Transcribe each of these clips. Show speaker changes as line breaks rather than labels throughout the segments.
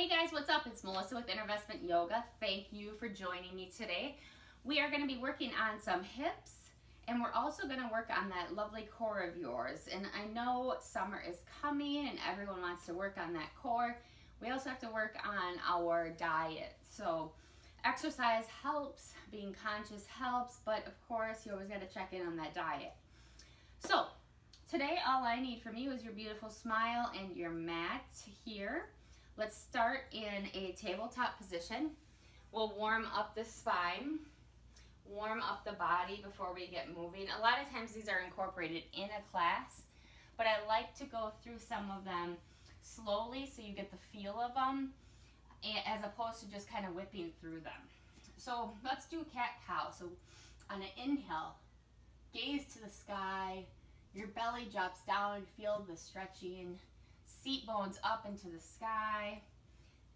Hey guys, what's up? It's Melissa with Investment Yoga. Thank you for joining me today. We are going to be working on some hips, and we're also going to work on that lovely core of yours. And I know summer is coming and everyone wants to work on that core. We also have to work on our diet. So exercise helps, being conscious helps, but of course you always got to check in on that diet. So today all I need from you is your beautiful smile and your mat here. Let's start in a tabletop position. We'll warm up the spine, warm up the body before we get moving. A lot of times these are incorporated in a class, but I like to go through some of them slowly so you get the feel of them as opposed to just kind of whipping through them. So let's do cat-cow. So on an inhale, gaze to the sky, your belly drops down, feel the stretching, seat bones up into the sky,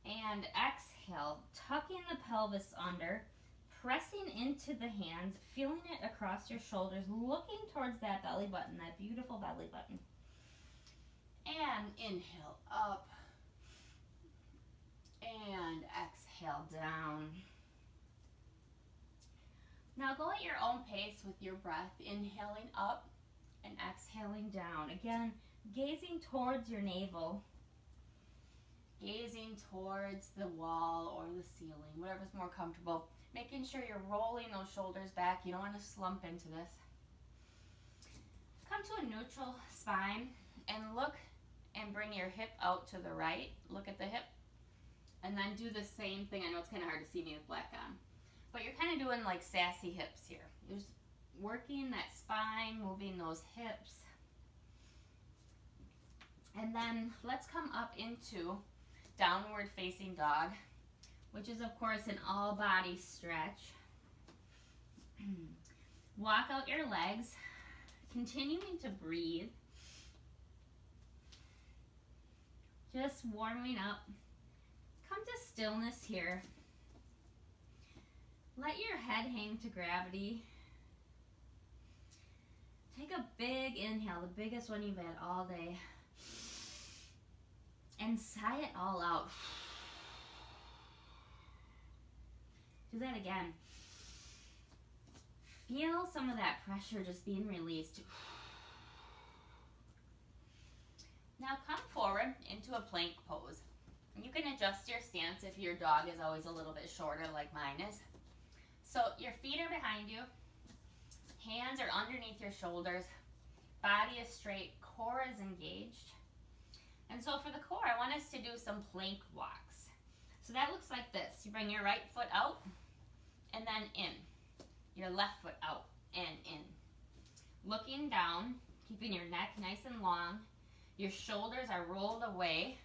and exhale, tucking the pelvis under, pressing into the hands, feeling it across your shoulders, looking towards that belly button, that beautiful belly button. And inhale up, and exhale down. Now go at your own pace with your breath, inhaling up and exhaling down. Again, gazing towards your navel, gazing towards the wall or the ceiling, whatever's more comfortable. Making sure you're rolling those shoulders back. You don't want to slump into this. Come to a neutral spine and look and bring your hip out to the right. Look at the hip. And then do the same thing. I know it's kind of hard to see me with black on. But you're kind of doing like sassy hips here. You're just working that spine, moving those hips. And then let's come up into downward facing dog, which is of course an all body stretch. Walk out your legs, continuing to breathe. Just warming up. Come to stillness here. Let your head hang to gravity. Take a big inhale, the biggest one you've had all day. And sigh it all out. Do that again. Feel some of that pressure just being released. Now come forward into a plank pose. You can adjust your stance if your dog is always a little bit shorter like mine is. So your feet are behind you. Hands are underneath your shoulders. Body is straight. Core is engaged. And so for the core, I want us to do some plank walks. So that looks like this. You bring your right foot out and then in. Your left foot out and in. Looking down, keeping your neck nice and long. Your shoulders are rolled away.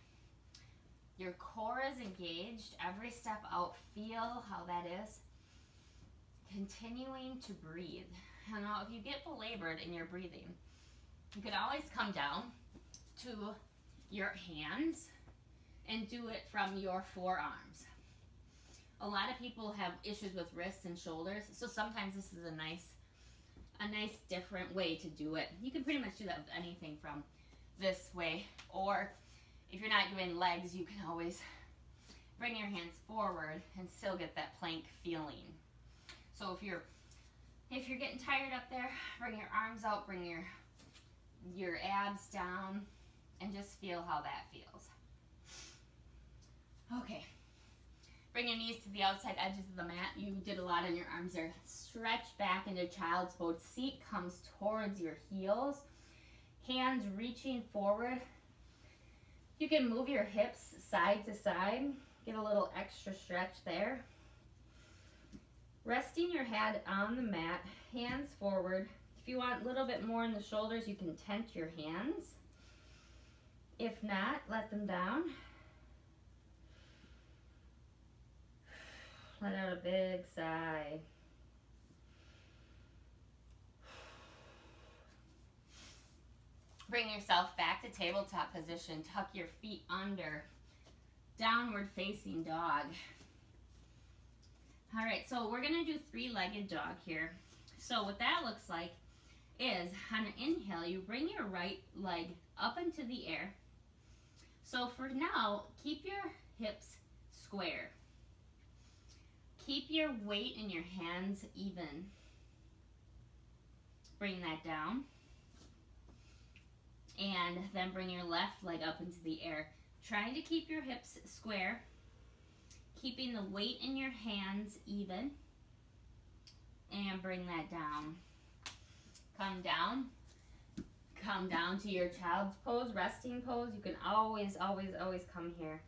Your core is engaged. Every step out, feel how that is. Continuing to breathe. And now if you get belabored in your breathing, you can always come down to your hands and do it from your forearms. A lot of people have issues with wrists and shoulders, so sometimes this is a nice different way to do it. You can pretty much do that with anything from this way, or if you're not doing legs, you can always bring your hands forward and still get that plank feeling. So if you're getting tired up there, bring your arms out, bring your abs down, and just feel how that feels. Okay. Bring your knees to the outside edges of the mat. You did a lot on your arms there. Stretch back into child's pose. Seat comes towards your heels. Hands reaching forward. You can move your hips side to side. Get a little extra stretch there. Resting your head on the mat. Hands forward. If you want a little bit more in the shoulders, you can tent your hands. If not, let them down. Let out a big sigh. Bring yourself back to tabletop position. Tuck your feet under. Downward facing dog. All right, so we're gonna do three-legged dog here. So what that looks like is on an inhale, you bring your right leg up into the air. So for now, keep your hips square. Keep your weight in your hands even. Bring that down. And then bring your left leg up into the air. Trying to keep your hips square. Keeping the weight in your hands even. And bring that down. Come down. Come down to your child's pose, resting pose. You can always, always, always come here.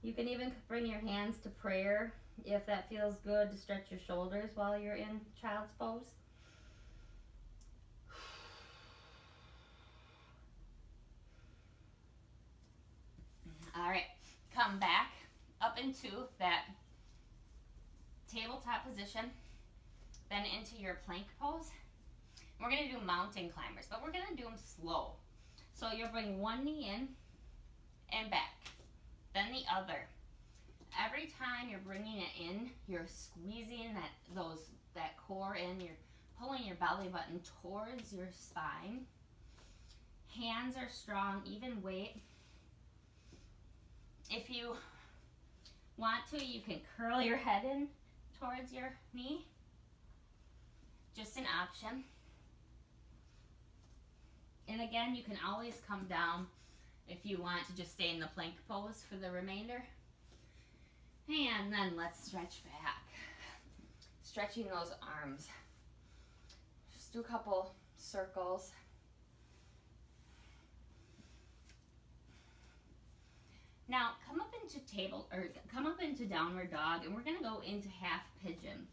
You can even bring your hands to prayer if that feels good, to stretch your shoulders while you're in child's pose. All right, come back up into that tabletop position, then into your plank pose. We're going to do mountain climbers, but we're going to do them slow. So you'll bring one knee in and back, then the other. Every time you're bringing it in, you're squeezing that core in, you're pulling your belly button towards your spine. Hands are strong, even weight. If you want to, you can curl your head in towards your knee. Just an option. And again, you can always come down if you want to just stay in the plank pose for the remainder. And then let's stretch back. Stretching those arms. Just do a couple circles. Now come up into downward dog, and we're gonna go into half pigeon.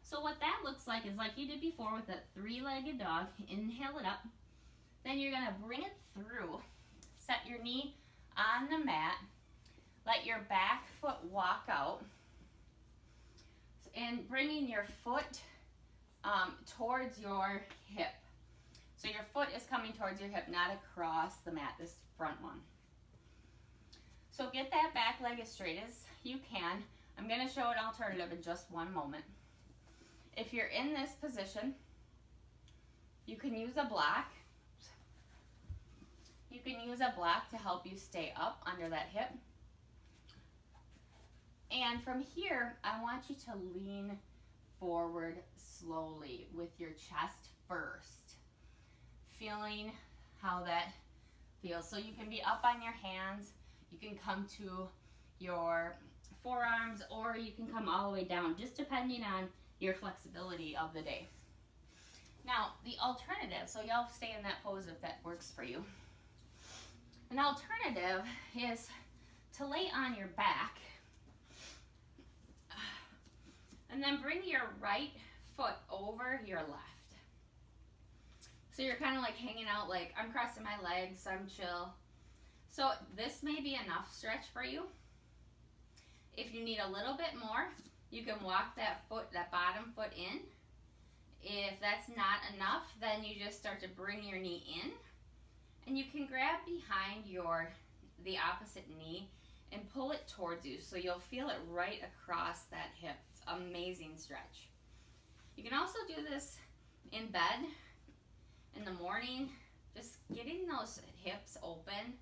So what that looks like is like you did before with that three-legged dog. Inhale it up. Then you're gonna bring it through. Set your knee on the mat. Let your back foot walk out. And bringing your foot towards your hip. So your foot is coming towards your hip, not across the mat, this front one. So get that back leg as straight as you can. I'm going to show an alternative in just one moment. If you're in this position, you can use a block. You can use a block to help you stay up under that hip. And from here, I want you to lean forward slowly with your chest first. Feeling how that feels. So you can be up on your hands. You can come to your forearms, or you can come all the way down, just depending on your flexibility of the day. Now, the alternative, so y'all stay in that pose if that works for you. An alternative is to lay on your back and then bring your right foot over your left. So you're kind of like hanging out, like I'm crossing my legs, I'm chill. So this may be enough stretch for you. If you need a little bit more, you can walk that bottom foot in. If that's not enough, then you just start to bring your knee in, and you can grab behind the opposite knee and pull it towards you, so you'll feel it right across that hip. It's an amazing stretch. You can also do this in bed in the morning, just getting those hips open.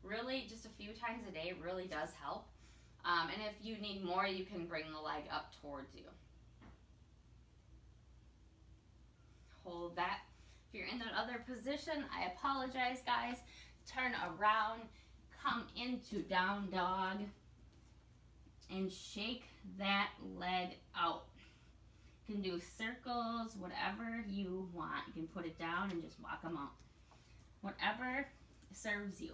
Really, just a few times a day really does help. And if you need more, you can bring the leg up towards you. Hold that. If you're in that other position, I apologize, guys. Turn around, come into down dog, and shake that leg out. You can do circles, whatever you want. You can put it down and just walk them out. Whatever serves you.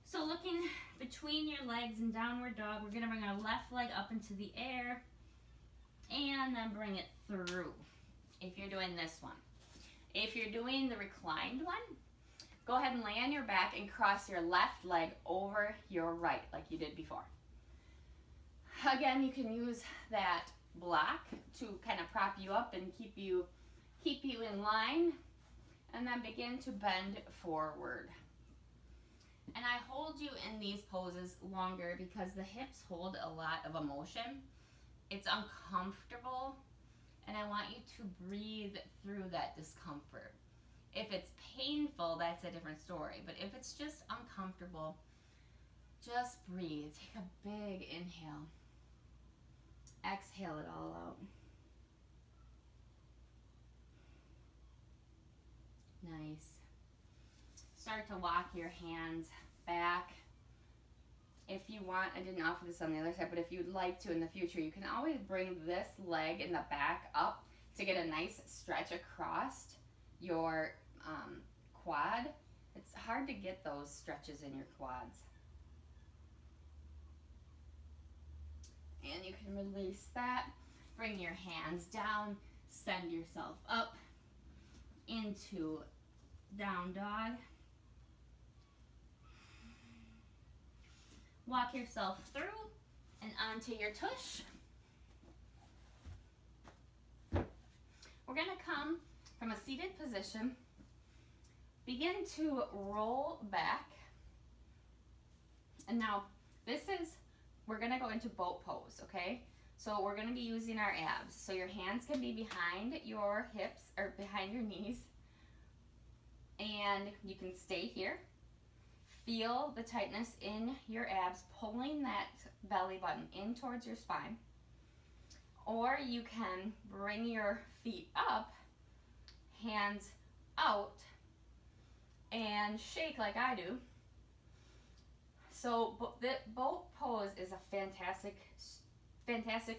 So looking between your legs in downward dog, we're going to bring our left leg up into the air and then bring it through if you're doing this one. If you're doing the reclined one, go ahead and lay on your back and cross your left leg over your right like you did before. Again, you can use that block to kind of prop you up and keep you in line, and then begin to bend forward. And I hold you in these poses longer because the hips hold a lot of emotion. It's uncomfortable, and I want you to breathe through that discomfort. If it's painful, that's a different story. But if it's just uncomfortable, Just breathe. Take a big inhale. Exhale it all out. Nice. Start to walk your hands back. If you want, I didn't offer this on the other side, but if you'd like to in the future, you can always bring this leg in the back up to get a nice stretch across your quad. It's hard to get those stretches in your quads. And you can release that. Bring your hands down, send yourself up into down dog. Walk yourself through and onto your tush. We're going to come from a seated position. Begin to roll back. And now we're going to go into boat pose, okay? So we're going to be using our abs. So your hands can be behind your hips or behind your knees. And you can stay here. Feel the tightness in your abs, pulling that belly button in towards your spine. Or you can bring your feet up, hands out, and shake like I do. So the boat pose is a fantastic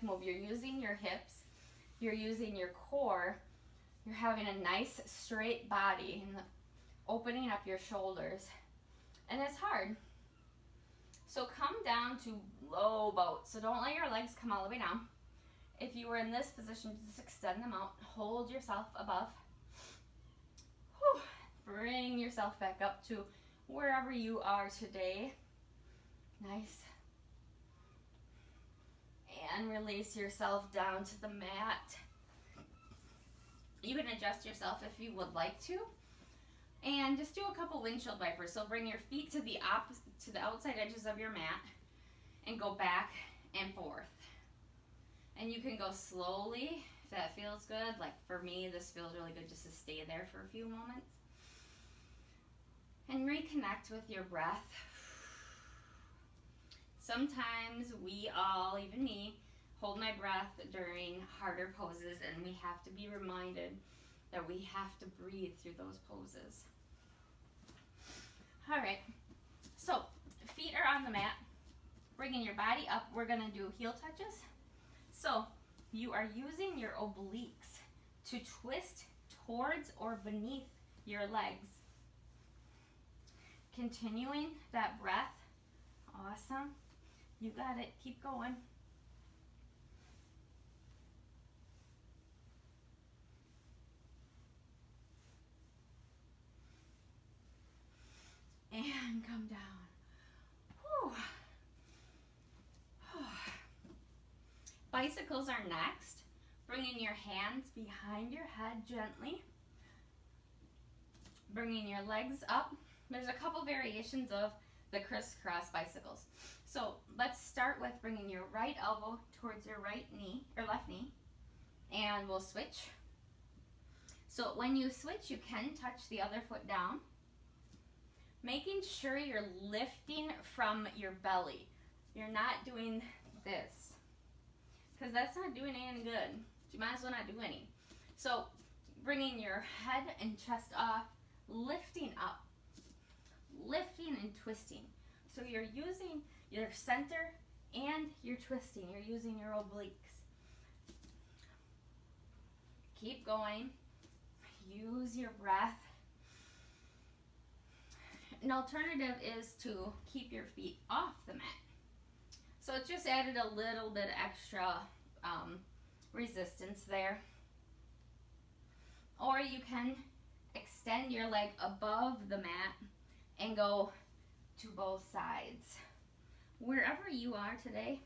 move. You're using your hips, you're using your core, you're having a nice straight body and opening up your shoulders. And it's hard. So come down to low boat. So don't let your legs come all the way down. If you were in this position, just extend them out. Hold yourself above. Whew. Bring yourself back up to wherever you are today. Nice. And release yourself down to the mat. You can adjust yourself if you would like to. And just do a couple windshield wipers. So bring your feet to the outside edges of your mat and go back and forth. And you can go slowly if that feels good. Like for me, this feels really good just to stay there for a few moments. And reconnect with your breath. Sometimes we all, even me, hold my breath during harder poses, and we have to be reminded that we have to breathe through those poses. All right, so feet are on the mat, bringing your body up. We're gonna do heel touches. So you are using your obliques to twist towards or beneath your legs. Continuing that breath. Awesome. You got it. Keep going. And come down. Whew. Bicycles are next. Bringing your hands behind your head gently. Bringing your legs up. There's a couple variations of the crisscross bicycles. So let's start with bringing your right elbow towards your right knee or left knee. And we'll switch. So when you switch, you can touch the other foot down. Making sure you're lifting from your belly. You're not doing this, because that's not doing any good. You might as well not do any. So bringing your head and chest off, lifting up, lifting and twisting. So you're using your center and you're twisting. You're using your obliques. Keep going. Use your breath. An alternative is to keep your feet off the mat. So it just added a little bit extra resistance there. Or you can extend your leg above the mat and go to both sides. Wherever you are today,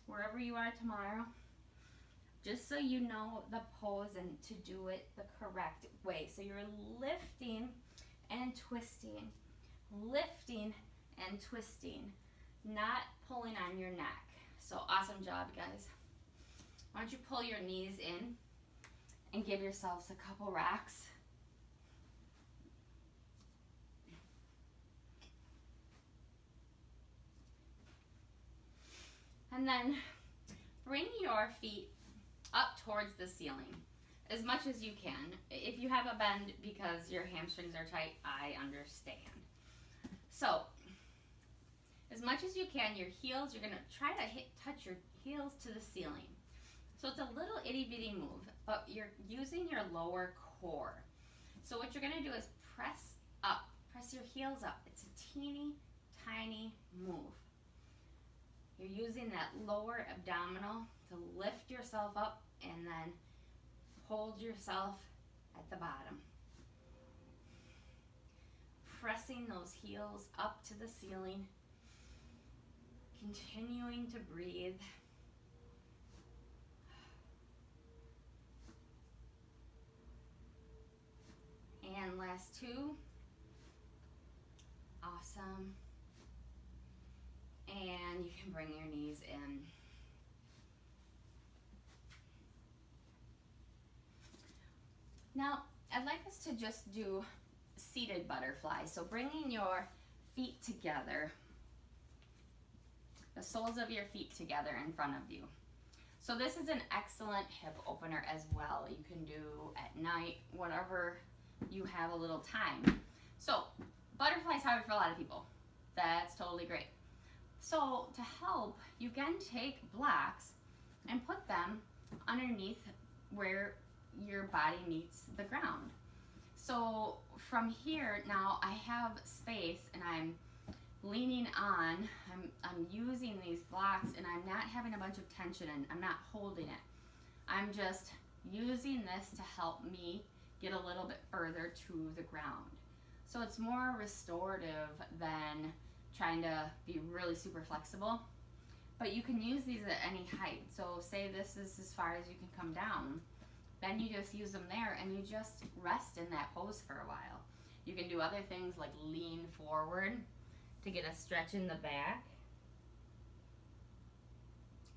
wherever you are tomorrow, just so you know the pose and to do it the correct way. So you're lifting and twisting, lifting and twisting, not pulling on your neck. So awesome job, guys. Why don't you pull your knees in and give yourselves a couple rocks. And then bring your feet up towards the ceiling as much as you can. If you have a bend because your hamstrings are tight, I understand. So, as much as you can, your heels, you're gonna try to touch your heels to the ceiling. So it's a little itty bitty move, but you're using your lower core. So what you're gonna do is press up, press your heels up. It's a teeny tiny move. You're using that lower abdominal to lift yourself up and then hold yourself at the bottom. Pressing those heels up to the ceiling, continuing to breathe. And last two. Awesome. And you can bring your knees in. Now, I'd like us to just do seated butterfly. So bringing your feet together, the soles of your feet together in front of you. So this is an excellent hip opener as well. You can do at night, whatever you have a little time. So butterfly's hard for a lot of people. That's totally great. So to help, you can take blocks and put them underneath where your body meets the ground. So from here, now I have space and I'm leaning on, I'm using these blocks and I'm not having a bunch of tension and I'm not holding it. I'm just using this to help me get a little bit further to the ground. So it's more restorative than trying to be really super flexible. But you can use these at any height. So say this is as far as you can come down. Then you just use them there and you just rest in that pose for a while. You can do other things like lean forward to get a stretch in the back.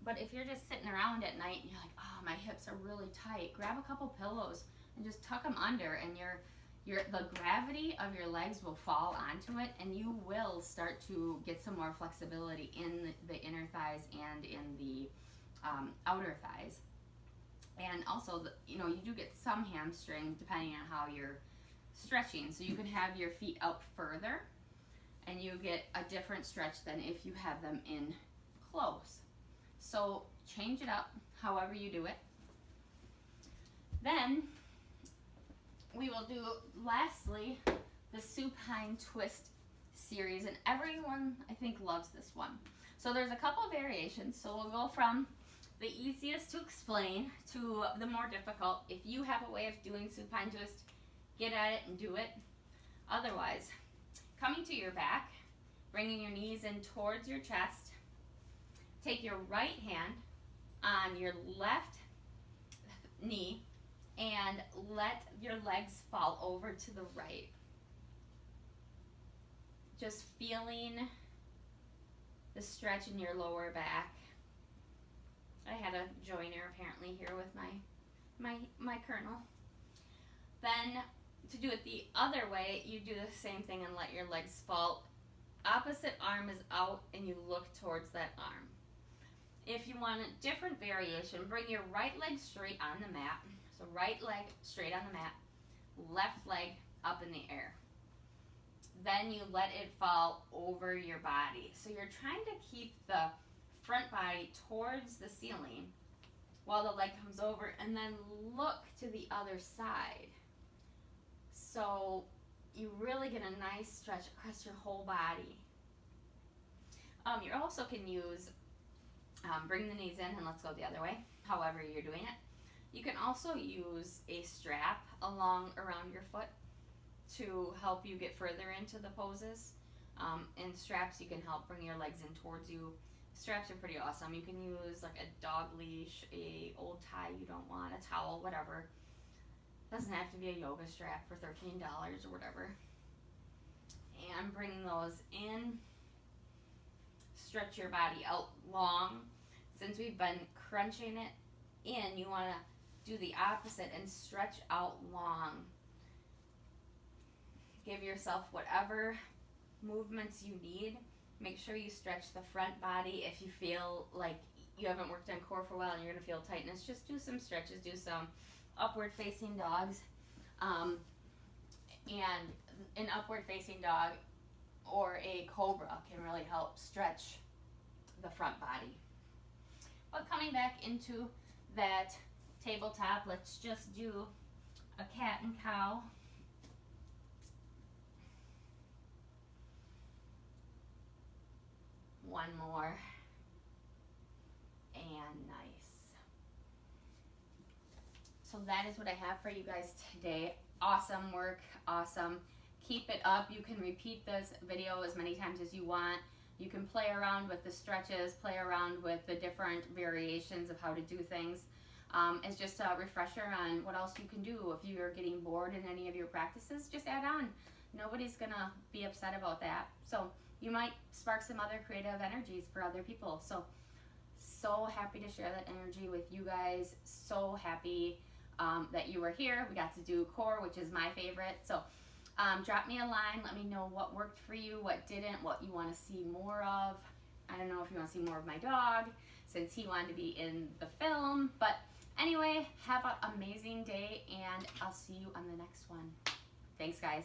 But if you're just sitting around at night and you're like, oh, my hips are really tight, grab a couple pillows and just tuck them under, and the gravity of your legs will fall onto it, and you will start to get some more flexibility in the inner thighs and in the outer thighs. And also, you do get some hamstring depending on how you're stretching. So you can have your feet out further and you get a different stretch than if you have them in close. So change it up however you do it. Then we will do, lastly, the supine twist series. And everyone, I think, loves this one. So there's a couple of variations. So we'll go from the easiest to explain to the more difficult. If you have a way of doing supine twist, get at it and do it. Otherwise, coming to your back, bringing your knees in towards your chest, take your right hand on your left knee and let your legs fall over to the right. Just feeling the stretch in your lower back. I had a joiner apparently here with my kernel. Then to do it the other way, you do the same thing and let your legs fall. Opposite arm is out and you look towards that arm. If you want a different variation, bring your right leg straight on the mat. So right leg straight on the mat, left leg up in the air. Then you let it fall over your body. So you're trying to keep the front body towards the ceiling while the leg comes over, and then look to the other side. So you really get a nice stretch across your whole body. You also can use, bring the knees in and let's go the other way, however you're doing it. You can also use a strap around your foot to help you get further into the poses. And straps, you can help bring your legs in towards you. Straps are pretty awesome. You can use like a dog leash, a old tie you don't want, a towel, whatever. Doesn't have to be a yoga strap for $13 or whatever. And bring those in. Stretch your body out long. Since we've been crunching it in, you want to do the opposite and stretch out long. Give yourself whatever movements you need. Make sure you stretch the front body if you feel like you haven't worked on core for a while and you're going to feel tightness, just do some stretches, do some upward facing dogs. And an upward facing dog or a cobra can really help stretch the front body. But coming back into that tabletop, let's just do a cat and cow. One more. And nice. So that is what I have for you guys today. Awesome work, awesome. Keep it up. You can repeat this video as many times as you want. You can play around with the stretches, play around with the different variations of how to do things. It's just a refresher on what else you can do. If you're getting bored in any of your practices, just add on. Nobody's gonna be upset about that. So you might spark some other creative energies for other people. So happy to share that energy with you guys. So happy that you were here. We got to do core, which is my favorite. So drop me a line. Let me know what worked for you, what didn't, what you want to see more of. I don't know if you want to see more of my dog since he wanted to be in the film. But anyway, have an amazing day and I'll see you on the next one. Thanks, guys.